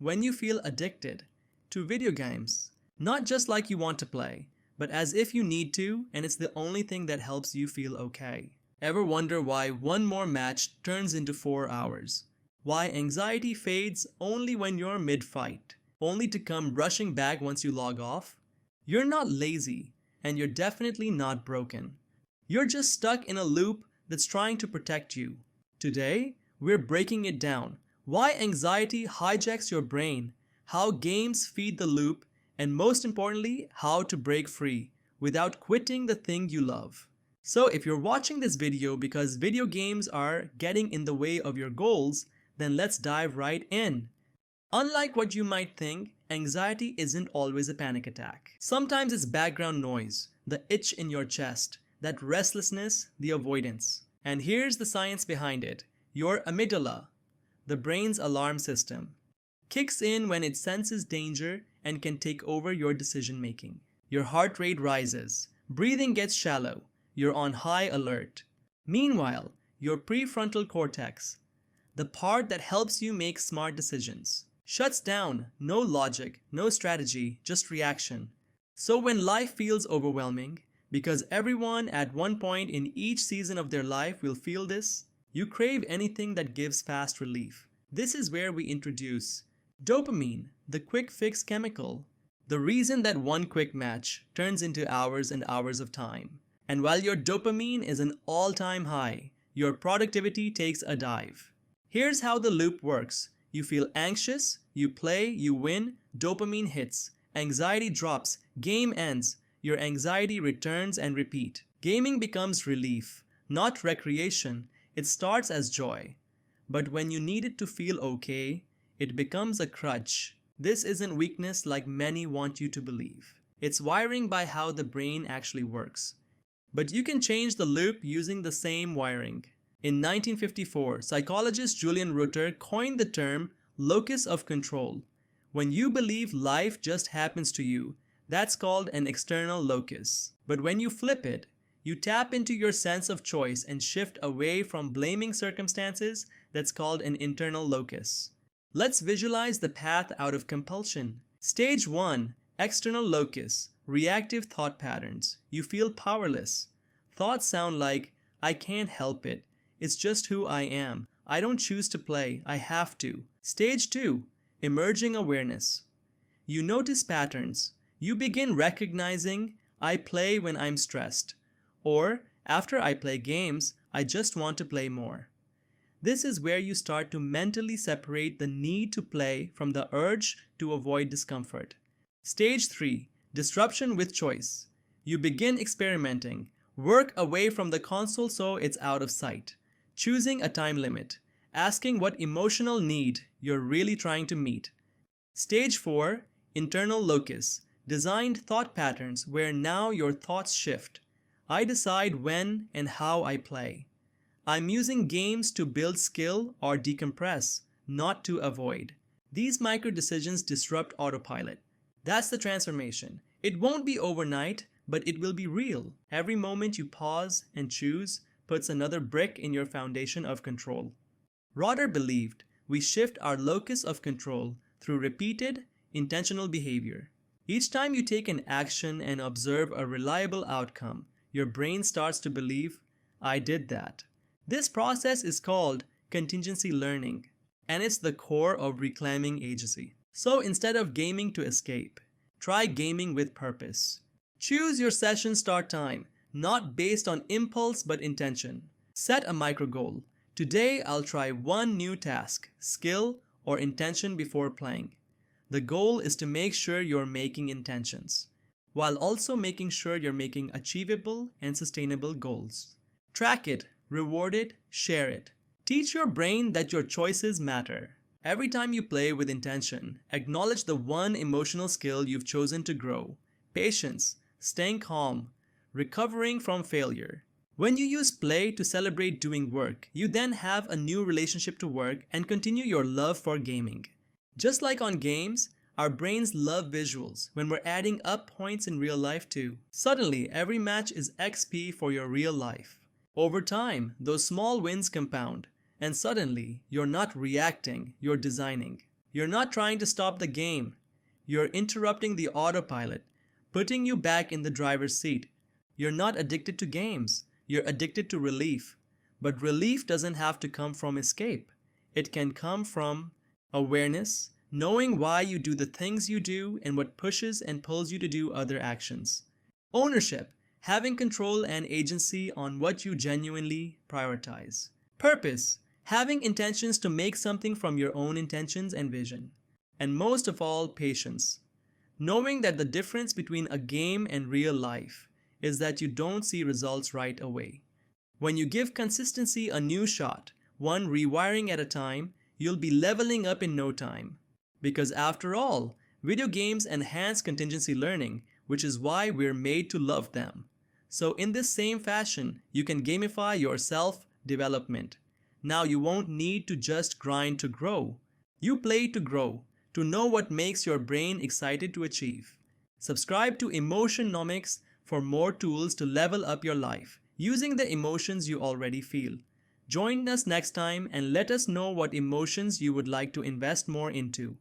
When you feel addicted to video games, not just like you want to play, but as if you need to and it's the only thing that helps you feel okay. Ever wonder why one more match turns into 4 hours? Why anxiety fades only when you're mid-fight, only to come rushing back once you log off? You're not lazy, and you're definitely not broken. You're just stuck in a loop that's trying to protect you. Today, we're breaking it down. Why anxiety hijacks your brain, how games feed the loop, and most importantly, how to break free without quitting the thing you love. So if you're watching this video because video games are getting in the way of your goals, then let's dive right in. Unlike what you might think, anxiety isn't always a panic attack. Sometimes it's background noise, the itch in your chest, that restlessness, the avoidance. And here's the science behind it. Your amygdala, the brain's alarm system, kicks in when it senses danger and can take over your decision making. Your heart rate rises, breathing gets shallow, you're on high alert. Meanwhile, your prefrontal cortex, the part that helps you make smart decisions, shuts down. No logic, no strategy, just reaction. So when life feels overwhelming, because everyone at one point in each season of their life will feel this, you crave anything that gives fast relief. This is where we introduce dopamine, the quick fix chemical, the reason that one quick match turns into hours and hours of time. And while your dopamine is an all-time high, your productivity takes a dive. Here's how the loop works. You feel anxious, you play, you win, dopamine hits, anxiety drops, game ends, your anxiety returns and repeat. Gaming becomes relief, not recreation. It starts as joy. But when you need it to feel okay, it becomes a crutch. This isn't weakness like many want you to believe. It's wiring by how the brain actually works. But you can change the loop using the same wiring. In 1954, psychologist Julian Rutter coined the term locus of control. When you believe life just happens to you, that's called an external locus. But when you flip it, you tap into your sense of choice and shift away from blaming circumstances. That's called an internal locus. Let's visualize the path out of compulsion. Stage 1, external locus, reactive thought patterns. You feel powerless. Thoughts sound like, I can't help it. It's just who I am. I don't choose to play. I have to. Stage 2, emerging awareness. You notice patterns. You begin recognizing, I play when I'm stressed. Or, after I play games, I just want to play more. This is where you start to mentally separate the need to play from the urge to avoid discomfort. Stage 3, disruption with choice. You begin experimenting. Work away from the console so it's out of sight. Choosing a time limit. Asking what emotional need you're really trying to meet. Stage 4, internal locus. Designed thought patterns where now your thoughts shift. I decide when and how I play. I'm using games to build skill or decompress, not to avoid. These micro decisions disrupt autopilot. That's the transformation. It won't be overnight, but it will be real. Every moment you pause and choose puts another brick in your foundation of control. Rotter believed we shift our locus of control through repeated, intentional behavior. Each time you take an action and observe a reliable outcome, your brain starts to believe, I did that. This process is called contingency learning, and it's the core of reclaiming agency. So instead of gaming to escape, try gaming with purpose. Choose your session start time, not based on impulse but intention. Set a micro goal. Today I'll try one new task, skill, or intention before playing. The goal is to make sure you're making intentions, while also making sure you're making achievable and sustainable goals. Track it, reward it, share it. Teach your brain that your choices matter. Every time you play with intention, acknowledge the one emotional skill you've chosen to grow: patience, staying calm, recovering from failure. When you use play to celebrate doing work, you then have a new relationship to work and continue your love for gaming. Just like on games, our brains love visuals when we're adding up points in real life too. Suddenly, every match is XP for your real life. Over time, those small wins compound, and suddenly, you're not reacting, you're designing. You're not trying to stop the game. You're interrupting the autopilot, putting you back in the driver's seat. You're not addicted to games. You're addicted to relief. But relief doesn't have to come from escape. It can come from awareness, knowing why you do the things you do and what pushes and pulls you to do other actions. Ownership, having control and agency on what you genuinely prioritize. Purpose, having intentions to make something from your own intentions and vision. And most of all, patience, knowing that the difference between a game and real life is that you don't see results right away. When you give consistency a new shot, one rewiring at a time, you'll be leveling up in no time. Because after all, video games enhance contingency learning, which is why we're made to love them. So in this same fashion, you can gamify your self-development. Now you won't need to just grind to grow. You play to grow, to know what makes your brain excited to achieve. Subscribe to Emotion-nomics for more tools to level up your life, using the emotions you already feel. Join us next time and let us know what emotions you would like to invest more into.